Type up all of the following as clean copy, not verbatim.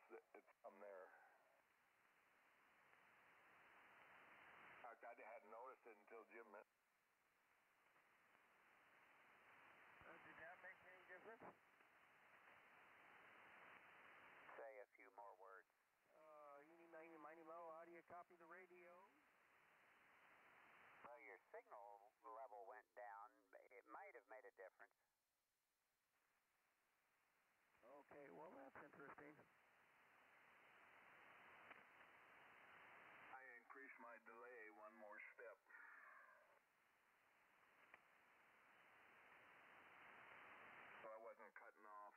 it's from there. In fact, I hadn't noticed it until Jim mentioned. Did that make any difference? Say a few more words. Eeny, miny, mo, how do you copy the radio? Well, your signal level went down. It might have made a difference. Okay, well, that's interesting. I increased my delay one more step. So I wasn't cutting off.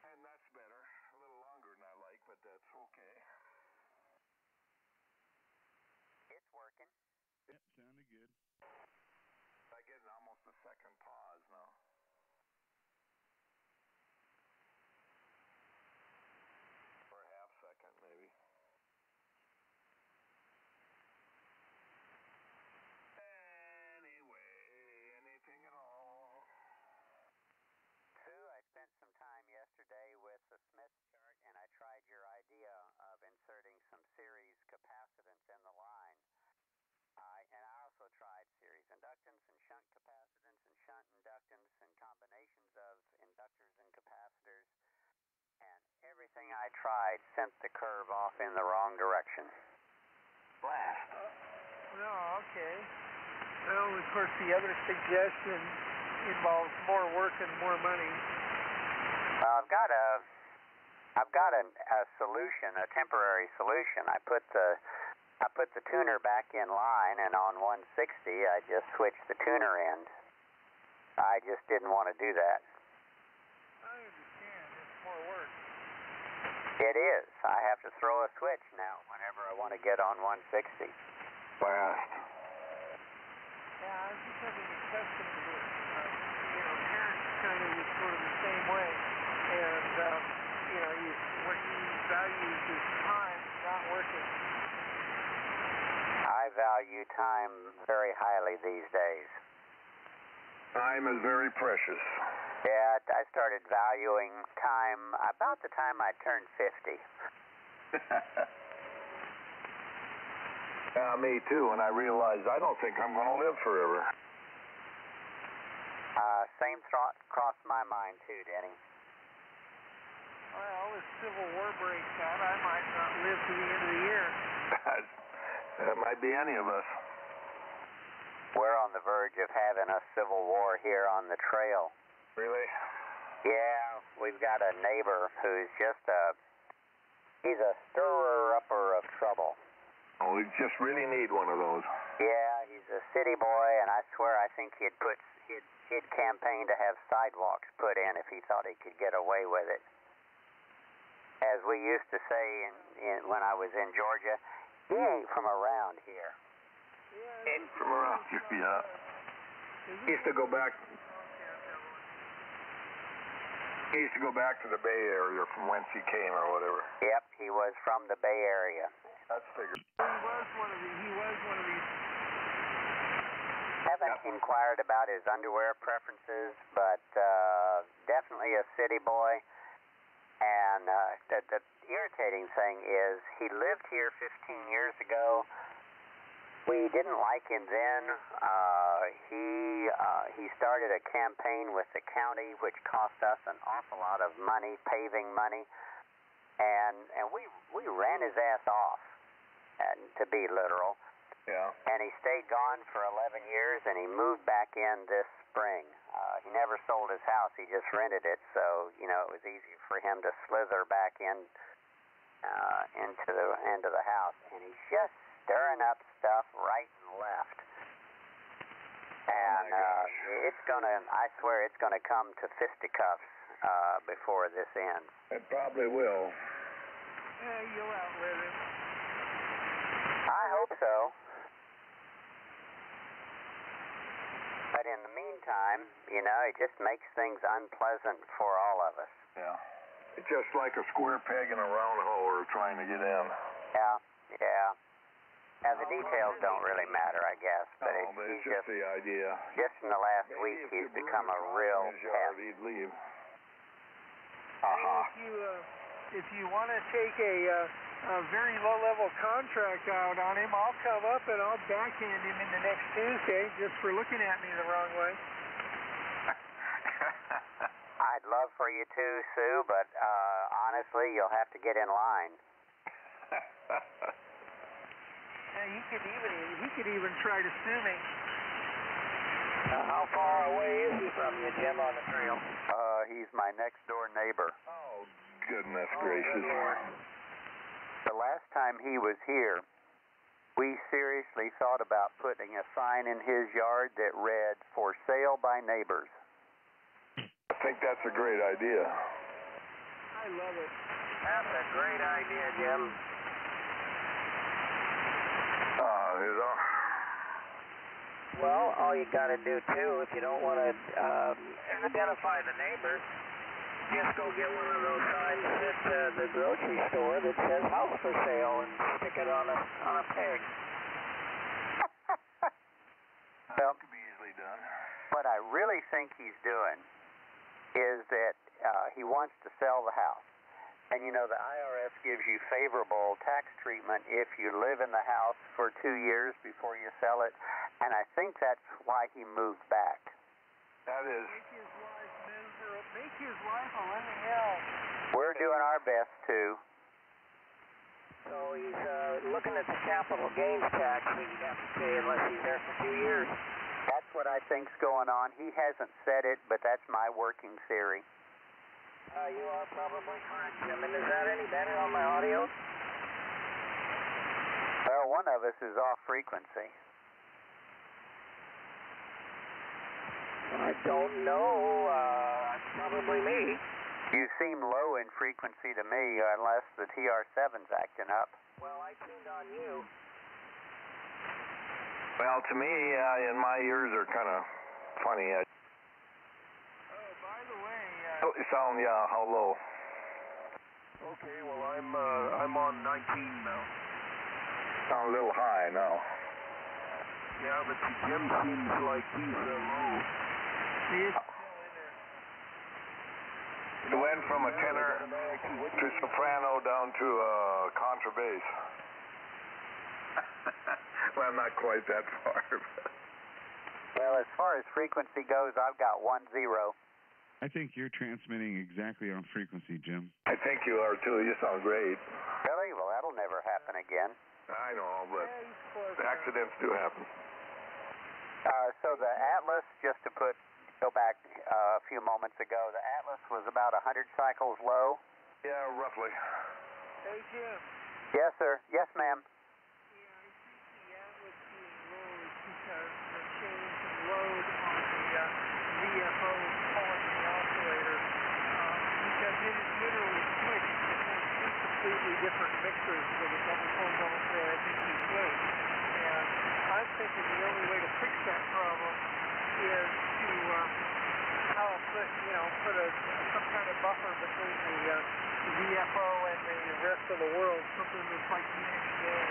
And that's better. A little longer than I like, but that's okay. It's working. Yep, sounded good. I get almost a second pause now. Or a half second, maybe. Anyway, anything at all. Sue, I spent some time yesterday with the Smith chart, and I tried your idea of inserting some series capacitance in the line. And I also tried series inductance and shunt capacitance and shunt inductance and combinations of inductors and capacitors. And everything I tried sent the curve off in the wrong direction. Blast. No, okay. Well, of course, the other suggestion involves more work and more money. Well, I've got a solution, a temporary solution. I put the tuner back in line, and on 160, I just switched the tuner end. I just didn't want to do that. I understand. It's more work. It is. I have to throw a switch now whenever I want to get on 160. Blast. Yeah, I'm just having accustomed to this. Parents kind of is sort of the same way. And, what you value is time, not working. I value time very highly these days. Time is very precious. Yeah, I started valuing time about the time I turned 50. Me too, and I realized I don't think I'm going to live forever. Same thought crossed my mind too, Denny. Well, if Civil War breaks out, I might not live to the end of the year. That might be any of us. We're on the verge of having a civil war here on the trail. Really? Yeah, we've got a neighbor who's just he's a stirrer-upper of trouble. Oh, we just really need one of those. Yeah, he's a city boy, and I swear I think he'd campaign to have sidewalks put in if he thought he could get away with it. As we used to say when I was in Georgia, he ain't from around here. Yeah, Ain't from around here, yeah. He used to go back. He used to go back to the Bay Area from whence he came or whatever. Yep, he was from the Bay Area. That's figured. He was one of these. Haven't inquired about his underwear preferences, but definitely a city boy. And the irritating thing is he lived here 15 years ago. We didn't like him then. He started a campaign with the county, which cost us an awful lot of money, paving money, and we ran his ass off, to be literal. Yeah. And he stayed gone for 11 years, and he moved back in this spring. He never sold his house; he just rented it, so it was easy for him to slither back into the house, and he's just stirring up stuff right and left. And I swear it's gonna come to fisticuffs before this ends. It probably will. Yeah, you'll outlive it. I hope so. But in the meantime, it just makes things unpleasant for all of us. Yeah. It's just like a square peg in a round hole trying to get in. Yeah. Now, the details don't really matter, I guess, but it's just the idea. Just in the last week, he's become a real pest. He'd leave. If you want to take a very low-level contract out on him, I'll come up and I'll backhand him in the next Tuesday just for looking at me the wrong way. I'd love for you to, Sue, but honestly, you'll have to get in line. He could even try to sue me. How far away is he from you, Jim, on the trail? He's my next-door neighbor. Oh, goodness gracious. The last time he was here, we seriously thought about putting a sign in his yard that read, "For sale by neighbors." I think that's a great idea. I love it. That's a great idea, Jim. Well, all you got to do, too, if you don't want to identify the neighbors, just go get one of those signs at the grocery store that says "house for sale" and stick it on a peg. Well, that could be easily done. What I really think he's doing is that he wants to sell the house. And you know, the IRS gives you favorable tax treatment if you live in the house for 2 years before you sell it. And I think that's why he moved back. That is. Make his life a living hell. We're doing our best to. So he's looking at the capital gains tax that he'd have to pay unless he's there for 2 years. That's what I think's going on. He hasn't said it, but that's my working theory. You are probably correct, Jim. And is that any better on my audio? Well, one of us is off frequency. I don't know. Probably me. You seem low in frequency to me, unless the TR7's acting up. Well, I tuned on you. Well, to me, and my ears are kind of funny. By the way, You sound, how low? Okay, well, I'm on 19 now. Sound a little high now. Yeah, but Jim seems like he's low. he's It went from a tenor to soprano down to contrabass. Well, not quite that far. Well, as far as frequency goes, I've got 10. I think you're transmitting exactly on frequency, Jim. I think you are, too. You sound great. Really? Well, that'll never happen again. I know, but accidents do happen. So the Atlas, just to go back a few moments ago, the Atlas was about 100 cycles low. Yeah, roughly. Hey, Jim. Yes, sir. Yes, ma'am. Yeah, I think the Atlas being low is because the change in load on the VFO pulling the oscillator, because it is literally switched between two completely different mixers for the double pole, double frequency switch. And I'm thinking the only way to fix that problem is to put some kind of buffer between the VFO and the rest of the world, something that's like unity gain.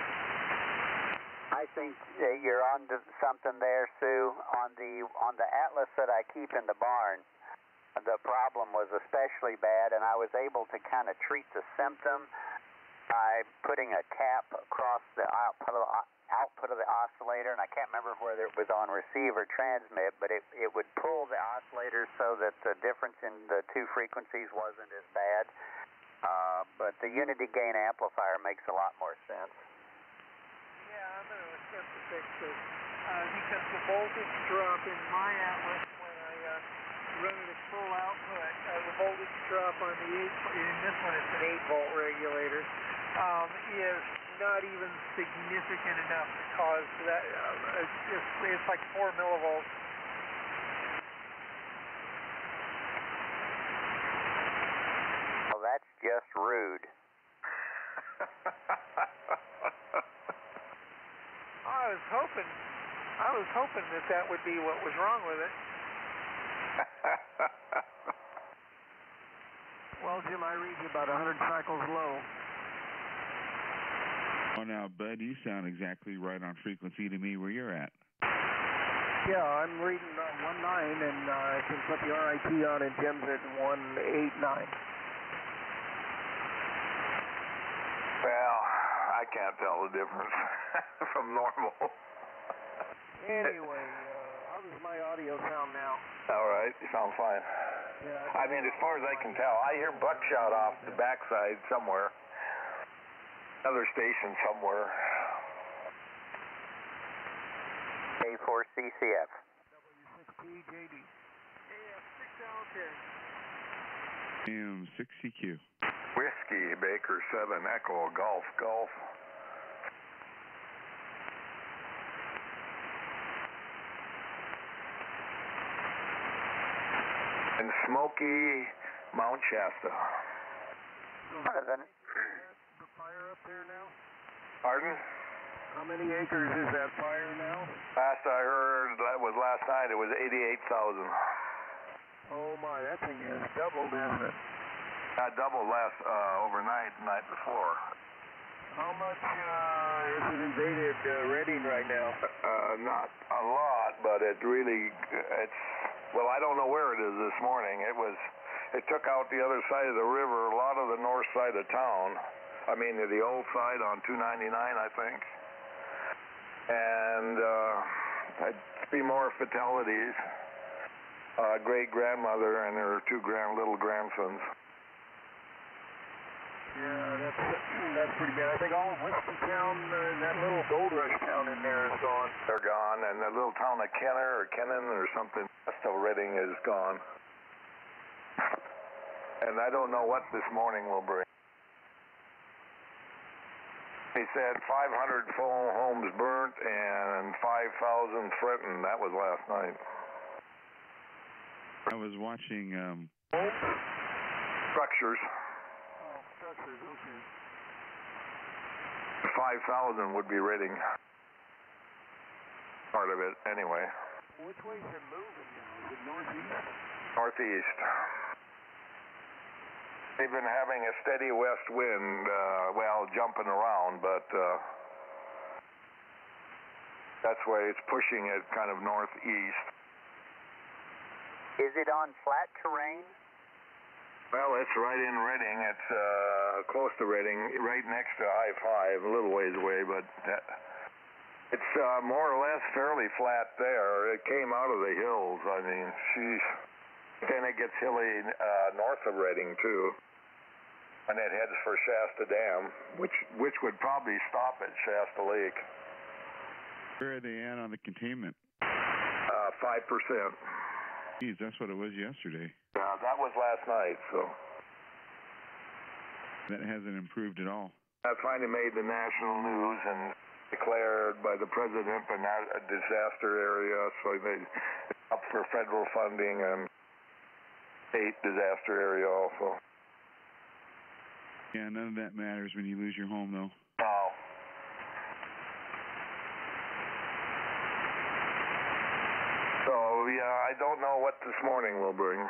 I think that you're on to something there, Sue. On the Atlas that I keep in the barn, the problem was especially bad, and I was able to kind of treat the symptom by putting a cap across the output of the oscillator, and I can't remember whether it was on receive or transmit, but it would pull the oscillator so that the difference in the two frequencies wasn't as bad. But the unity gain amplifier makes a lot more sense. Yeah, I'm going to attempt to fix it because the voltage drop in my Atlas when I run it at full output, the voltage drop on the 8, in this one it's an 8-volt regulator, is not even significant enough to cause that. It's like 4 millivolts. Well, that's just rude. I was hoping that would be what was wrong with it. Well, Jim, I read you about 100 cycles low. Oh, now, Bud, you sound exactly right on frequency to me where you're at. Yeah, I'm reading 19, and I can put the RIT on, and Jim's at 189. can't tell the difference from normal. Anyway, how does my audio sound now? All right, you sound fine. Yeah, I mean, as far as I can tell, I hear buckshot off the backside somewhere. Another station somewhere. A4CCF. W6TJD. AM6CQ. Whiskey, Baker 7, Echo, Golf, Golf. And Smoky, Mount Shasta. The fire up there now? Pardon? How many acres is that fire now? Last I heard, that was last night, it was 88,000. Oh my, that thing has doubled, isn't it? Doubled last overnight, the night before. How much is it invaded Redding right now? Not a lot, but it really, well, I don't know where it is this morning. It took out the other side of the river, a lot of the north side of town. I mean, the old side on 299, I think. And I'd be more fatalities. Great-grandmother and her two little grandsons. Yeah, that's pretty bad. I think all of Winstontown and that little gold rush town in there is gone. They're gone, and the little town of Kennan or something, west of Redding, is gone. And I don't know what this morning will bring. He said 500 homes burnt and 5,000 threatened. That was last night. I was watching Structures. Oh, structures, okay. 5,000 would be Redding. Part of it, anyway. Which way is it moving now? Is it northeast? Northeast. They've been having a steady west wind, jumping around, but that's why it's pushing it kind of northeast. Is it on flat terrain? Well, it's right in Redding. It's close to Redding, right next to I-5, a little ways away, but it's more or less fairly flat there. It came out of the hills. I mean, then it gets hilly north of Redding, too. And it heads for Shasta Dam, which would probably stop at Shasta Lake. where are they at on the containment? 5%. Geez, that's what it was yesterday. That was last night, so. That hasn't improved at all. That finally made the national news and declared by the president a disaster area, so they up for federal funding and state disaster area also. Yeah, none of that matters when you lose your home, though. No. So, yeah, I don't know what this morning will bring.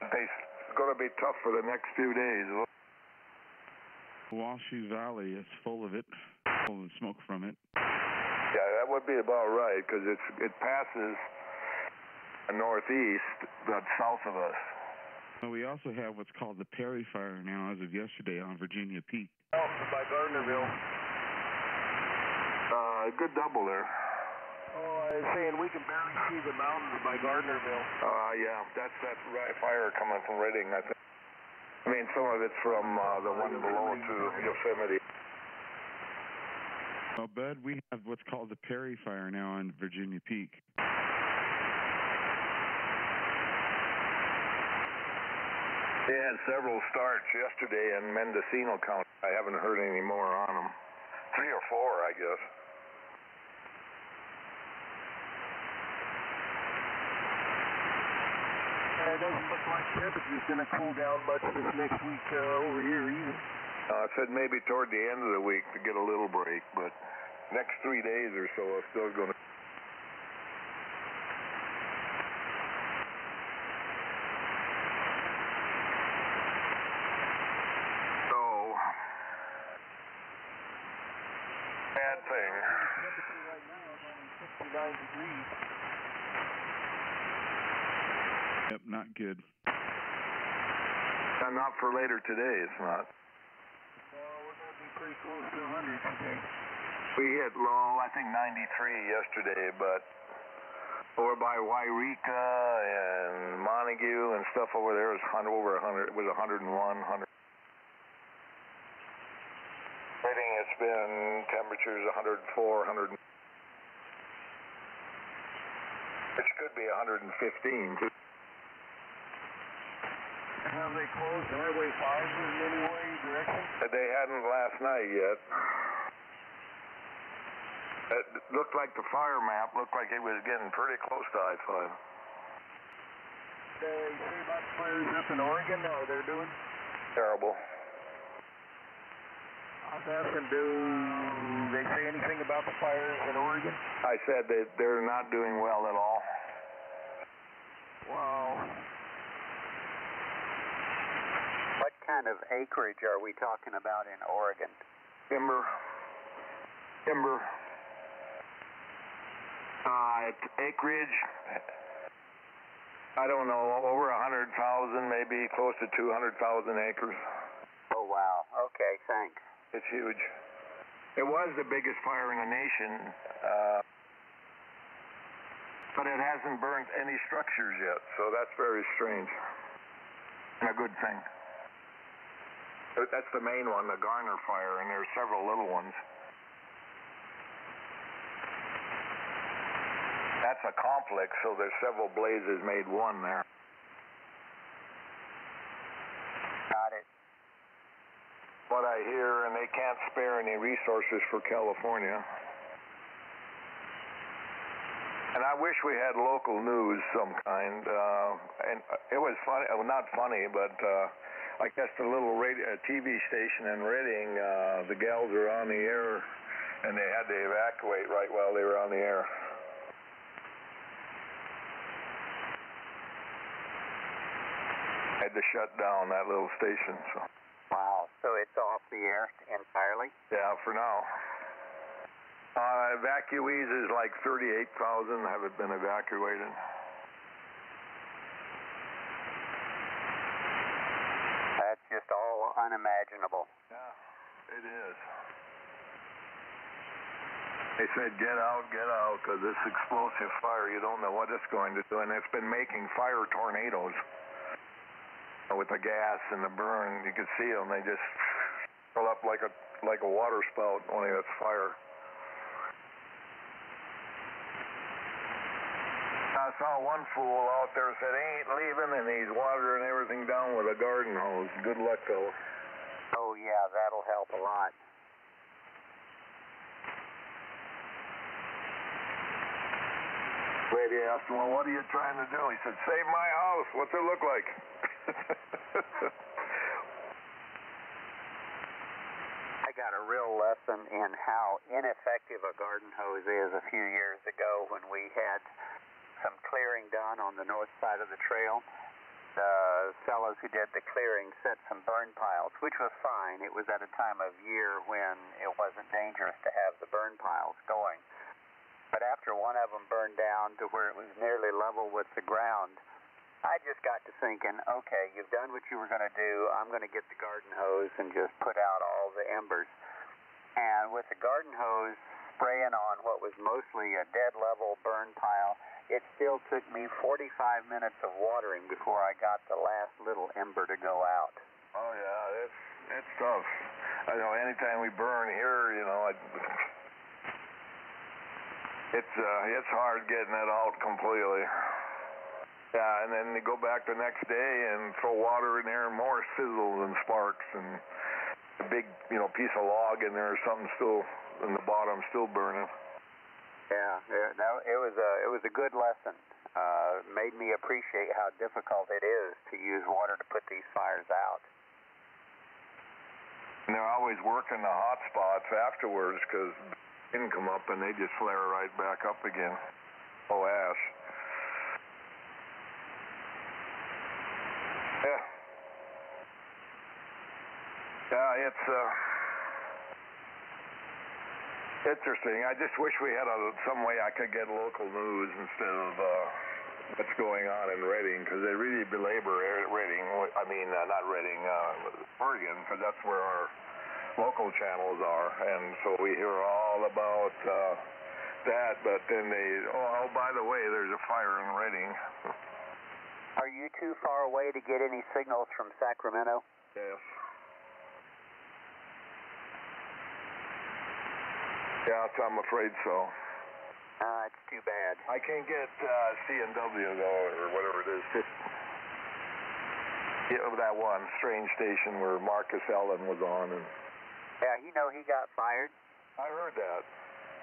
It's going to be tough for the next few days. Washoe Valley is full of it, full of smoke from it. Yeah, that would be about right, because it passes northeast, but south of us. Well, we also have what's called the Perry Fire now, as of yesterday, on Virginia Peak. Mountains by Gardnerville. Good double there. Oh, I was saying we can barely see the mountains by Gardnerville. Yeah, that's that fire coming from Redding, I think. I mean, some of it's from the one below to Yosemite. Well, Bud, we have what's called the Perry Fire now on Virginia Peak. They had several starts yesterday in Mendocino County. I haven't heard any more on them. 3 or 4, I guess. It doesn't look like temperature's going to cool down much this next week over here either. I said maybe toward the end of the week to get a little break, but next 3 days or so it's still going to. So, bad thing. Temperature right now is only 69 degrees. Yep, not good. Not for later today, it's not. So we're going to be pretty close to 100 today. We hit low, I think 93 yesterday, but over by Wairika and Montague and stuff over there was over 100. It was 101, 100. Rating, it's been temperatures 104, 100, which could be 115 too. Have they closed Highway 5 in any way, direction? They hadn't last night yet. It looked like the fire map looked like it was getting pretty close to I-5. They say about fires up in Oregon, how they're doing? Terrible. I was asking, do they say anything about the fires in Oregon? I said that they're not doing well at all. Wow. What kind of acreage are we talking about in Oregon? Timber. Acreage, I don't know, over 100,000, maybe close to 200,000 acres. Oh, wow. Okay, thanks. It's huge. It was the biggest fire in the nation, but it hasn't burned any structures yet, so that's very strange. And a good thing. That's the main one, the Garner fire, and there's several little ones. That's a complex, so there's several blazes made one there. Got it. What I hear, and they can't spare any resources for California. And I wish we had local news some kind. And it was funny, well, not funny, but I guess the little TV station in Redding, the gals were on the air, and they had to evacuate right while they were on the air. Had to shut down that little station. So. Wow, so it's off the air entirely? Yeah, for now. Evacuees is like 38,000 haven't been evacuated. That's just all unimaginable. Yeah, it is. They said, get out, because this explosive fire, you don't know what it's going to do. And it's been making fire tornadoes. With the gas and the burn, you could see them. They just fill up like a water spout, only it's fire. I saw one fool out there said he ain't leaving, and he's watering everything down with a garden hose. Good luck, though. Oh, yeah, that'll help a lot. Lady asked him, well, what are you trying to do? He said, save my house. What's it look like? I got a real lesson in how ineffective a garden hose is a few years ago when we had some clearing done on the north side of the trail. The fellows who did the clearing set some burn piles, which was fine. It was at a time of year when it wasn't dangerous to have the burn piles going. But after one of them burned down to where it was nearly level with the ground, I just got to thinking, okay, you've done what you were going to do. I'm going to get the garden hose and just put out all the embers. And with the garden hose spraying on what was mostly a dead level burn pile, it still took me 45 minutes of watering before I got the last little ember to go out. Oh, yeah, it's tough. I know anytime we burn here, you know, it's hard getting it out completely. Yeah, and then they go back the next day and throw water in there and more sizzles and sparks and a big, piece of log in there or something still in the bottom still burning. Yeah, it was a good lesson. Made me appreciate how difficult it is to use water to put these fires out. And they're always working the hot spots afterwards because they can come up and they just flare right back up again. Oh, ash. Yeah. Yeah, it's interesting. I just wish we had some way I could get local news instead of what's going on in Redding, because they really belabor Redding. I mean, not Redding, Oregon, because that's where local channels are, and so we hear all about that. But then oh, by the way, there's a fire in Redding. Are you too far away to get any signals from Sacramento? Yes. Yes, I'm afraid so. It's too bad. I can't get CNW though, or whatever it is. Yeah, that one strange station where Marcus Allen was on, and yeah, he got fired. I heard that.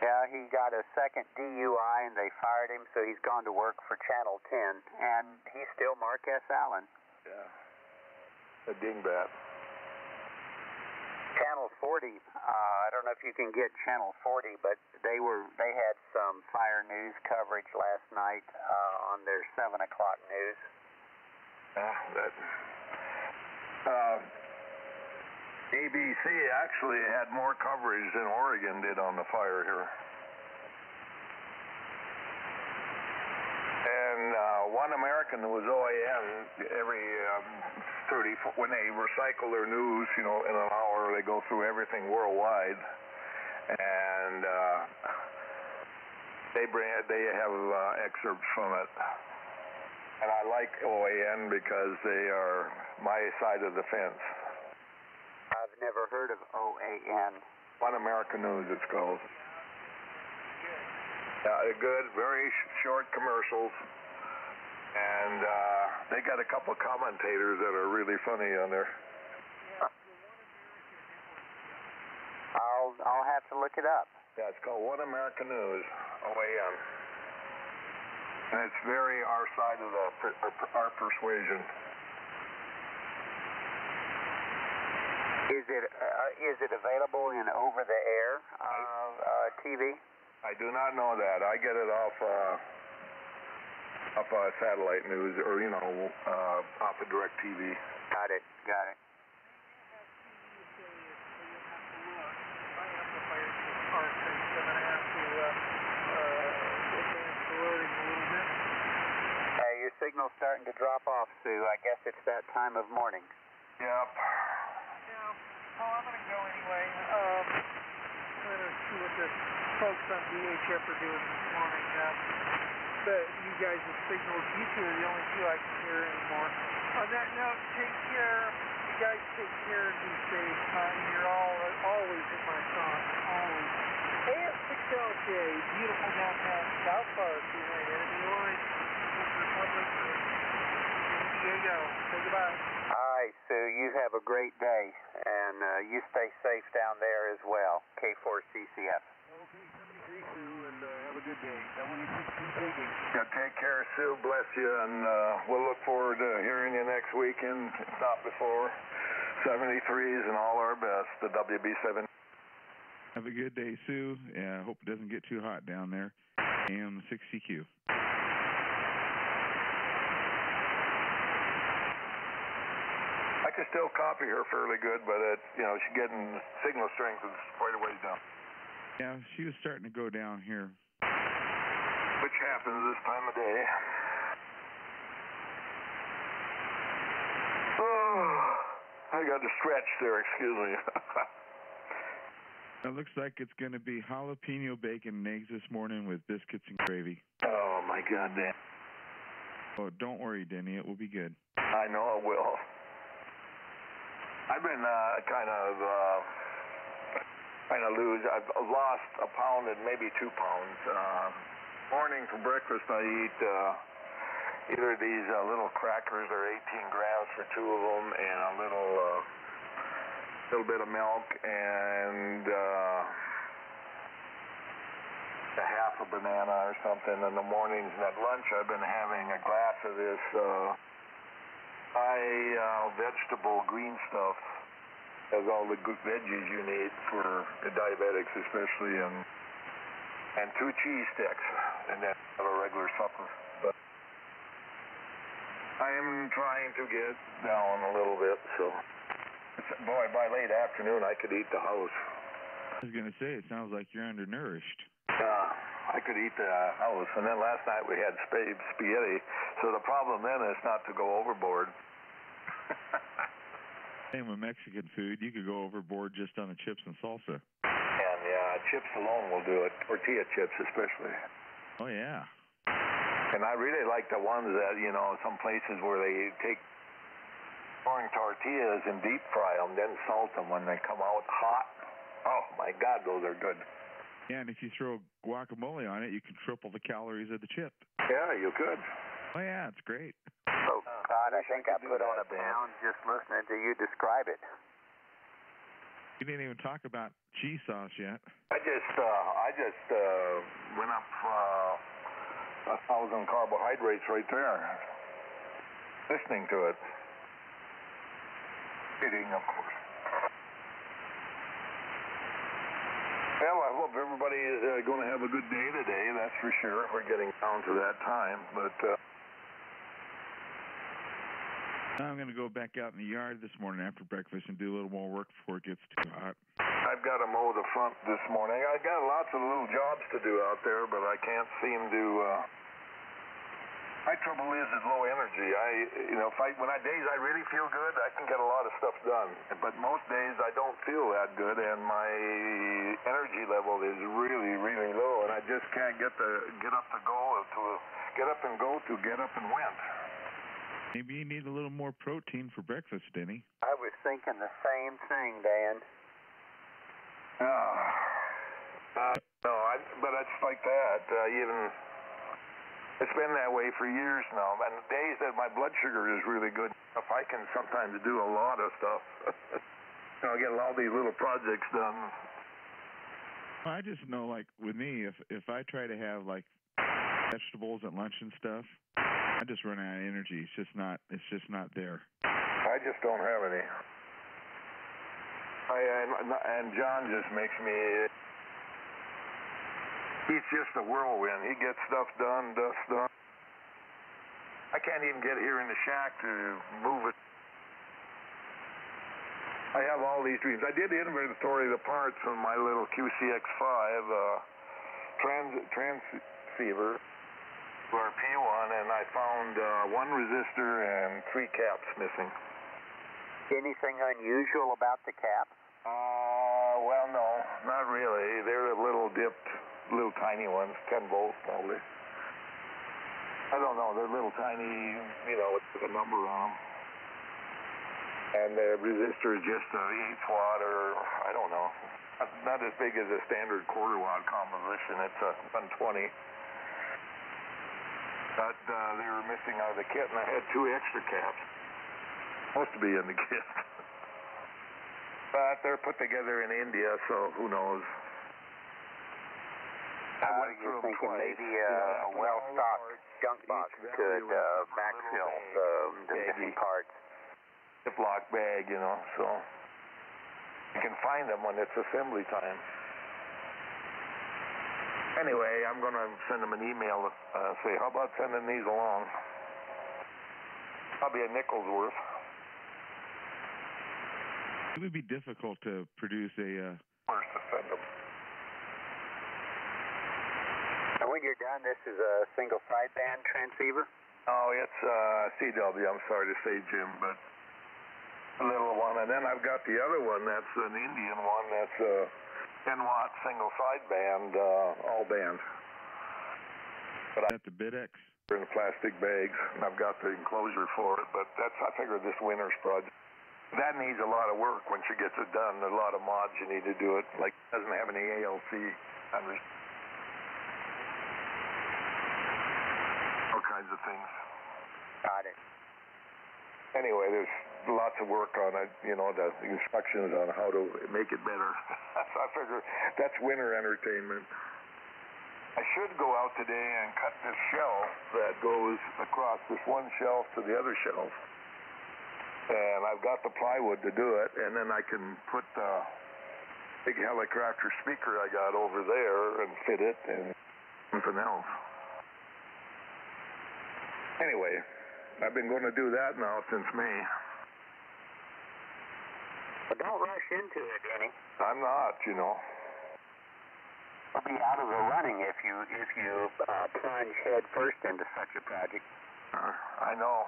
Yeah, he got a second DUI, and they fired him, so he's gone to work for Channel 10, and he's still Marcus Allen. Yeah, a dingbat. Channel 40. I don't know if you can get Channel 40, but they had some fire news coverage last night on their 7 o'clock news. ABC actually had more coverage than Oregon did on the fire here. And One American was OAN every 30, when they recycle their news, in an hour, they go through everything worldwide. And they have excerpts from it. And I like OAN because they are my side of the fence. I've never heard of OAN. One American News, it's called. Yeah, good, very short commercials. And they got a couple commentators that are really funny on there. I'll have to look it up. Yeah, it's called One American News, OAN. And it's very our side of our persuasion. Is it available in over-the-air TV? I do not know that. I get it off satellite news, or off of DirecTV. Got it. Your signal's starting to drop off, Sue. I guess it's that time of morning. Yep. Yeah. Oh, I'm going to go anyway. I'm going to see what the folks on VHF are doing this morning. You guys have signaled. You two are the only two I can hear anymore. On that note, take care. You guys take care and be safe. You're always in my thoughts. Always. AM 6LJ, beautiful downtown South Park, behind enemy lines. Republic of San Diego. Say goodbye. All right, Sue. You have a great day, and you stay safe down there as well. K4CCF. Okay, 73, Sue, and have a good day. Yeah, take care, Sue. Bless you, and we'll look forward to hearing you next weekend, if not before. 73s and all our best, the WB7. Have a good day, Sue. Yeah, I hope it doesn't get too hot down there. AM 60Q. I can still copy her fairly good, but she's getting signal strength is quite a ways down. Yeah, she was starting to go down here. Which happens this time of day. Oh, I got to stretch there, excuse me. It looks like it's going to be jalapeno bacon and eggs this morning with biscuits and gravy. Oh, my God, Dan. Oh, don't worry, Denny. It will be good. I know it will. I've been kind of loose. I've lost a pound and maybe 2 pounds. Morning for breakfast, I eat either these little crackers. They're 18 grams for 2 of them, and a little bit of milk and a half a banana or something in the mornings. And at lunch, I've been having a glass of this high vegetable green stuff. Has all the good veggies you need for the diabetics, especially, and 2 cheese sticks, and then have a regular supper. But I am trying to get down a little bit, so. Boy, by late afternoon, I could eat the house. I was going to say, it sounds like you're undernourished. I could eat the house. And then last night we had spaghetti. So the problem then is not to go overboard. Same with Mexican food. You could go overboard just on the chips and salsa. And yeah, chips alone will do it. Tortilla chips especially. Oh, yeah. And I really like the ones that, you know, some places where they take corn tortillas and deep fry them, then salt them when they come out hot. Oh, my God, those are good. Yeah, and if you throw guacamole on it, you can triple the calories of the chip. Yeah, you could. Oh, yeah, it's great. Oh, God, I think I put on a pound just listening to you describe it. You didn't even talk about cheese sauce yet. I just went up 1,000 carbohydrates right there. Listening to it. Eating, of course. Well, I hope everybody is going to have a good day today, that's for sure. We're getting down to that time, but... I'm going to go back out in the yard this morning after breakfast and do a little more work before it gets too hot. I've got to mow the front this morning. I've got lots of little jobs to do out there, but I can't seem to... My trouble is low energy. When days I really feel good, I can get a lot of stuff done. But most days I don't feel that good, and my energy level is really, really low, and I just can't get up and went. Maybe you need a little more protein for breakfast, Denny. I was thinking the same thing, Dan. But it's like that. It's been that way for years now. And the days that my blood sugar is really good, if I can sometimes do a lot of stuff, get all these little projects done. I just know, like with me, if I try to have like vegetables at lunch and stuff, I just run out of energy. It's just not there. I just don't have any. And John just makes me... He's just a whirlwind. He gets stuff done. I can't even get here in the shack to move it. I have all these dreams. I did inventory the parts on my little QCX5 transceiver. Or P1, and I found one resistor and 3 caps missing. Anything unusual about the caps? Well, no, not really. They're little tiny ones, 10 volts probably. I don't know, they're little tiny, with a number on them. And the resistor is just an 8 watt or, I don't know, not as big as a standard quarter watt composition. It's a 120. But they were missing out of the kit, and I had 2 extra caps. Supposed to be in the kit. But they're put together in India, so who knows. I went through them twice. Maybe a well-stocked junk box could backfill the missing parts. Ziploc bag, so you can find them when it's assembly time. Anyway, I'm going to send them an email to say, how about sending these along? Probably a nickel's worth. It would be difficult to produce a... First to send them. And when you're done, this is a single sideband transceiver? Oh, it's CW, I'm sorry to say, Jim, but a little one. And then I've got the other one, that's an Indian one, that's a 10-watt single sideband, all band. But At the BitX? In plastic bags, and I've got the enclosure for it, but I figured this winter's project. That needs a lot of work once you get it done. There's a lot of mods you need to do it. Like, it doesn't have any ALC. All kinds of things. Got it. Anyway, there's lots of work on it, the instructions on how to make it better. So I figure that's winter entertainment. I should go out today and cut this shelf that goes across this one shelf to the other shelf. And I've got the plywood to do it, and then I can put the big helicopter speaker I got over there and fit it and something else. Anyway, I've been going to do that now since May. But don't rush into it, Denny. I'm not, You'll be out of the running if you plunge head first into such a project. I know.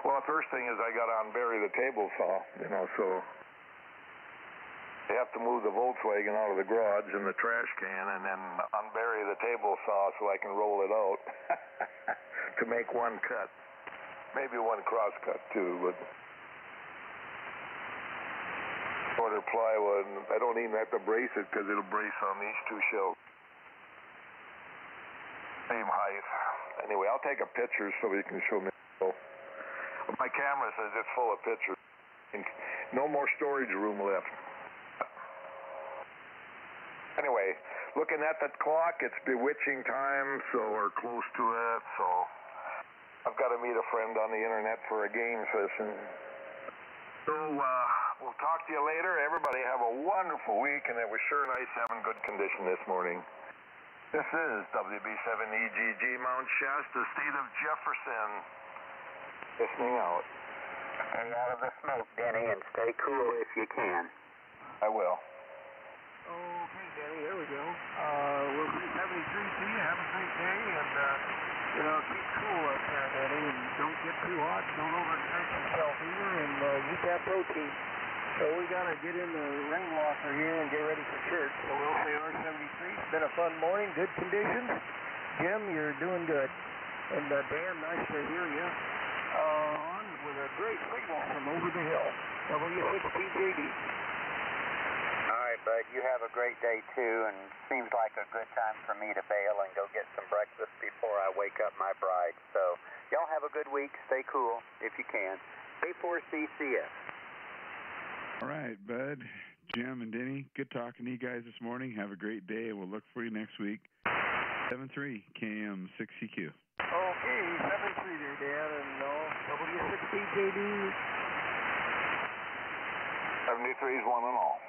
Well, the first thing is I got to unbury the table saw, so I have to move the Volkswagen out of the garage and the trash can and then unbury the table saw so I can roll it out to make one cut. Maybe one cross cut too, but shorter plywood. I don't even have to brace it because it'll brace on these two shelves. Same height. Anyway, I'll take a picture so you can show me. My camera says it's full of pictures. No more storage room left. Anyway, looking at that clock, it's bewitching time, or close to it, so I've got to meet a friend on the internet for a game session. So, we'll talk to you later. Everybody have a wonderful week, and it was sure nice having good condition this morning. This is WB7EGG Mount Shasta, state of Jefferson. Listening out. Stay out of the smoke, Denny, and stay cool if you can. I will. Okay, Denny, there we go. We'll be 73 to you. Have a great day, and, keep cool up there, Denny, and don't get too hot. Don't overexert yourself either, and eat that protein. So we got to get in the rain locker here and get ready for church. So we'll say R73. It's been a fun morning, good conditions. Jim, you're doing good. And Dan, nice to hear you on with a great signal from over the hill. WSJT-X. All right, bud, you have a great day, too, and seems like a good time for me to bail and go get some breakfast before I wake up my bride. So y'all have a good week. Stay cool if you can. A4CCS. All right, Bud, Jim, and Denny, good talking to you guys this morning. Have a great day, and we'll look for you next week. 73 KM 6CQ. Okay, 73 there, Dan, and W6TJD. 73 is one and all.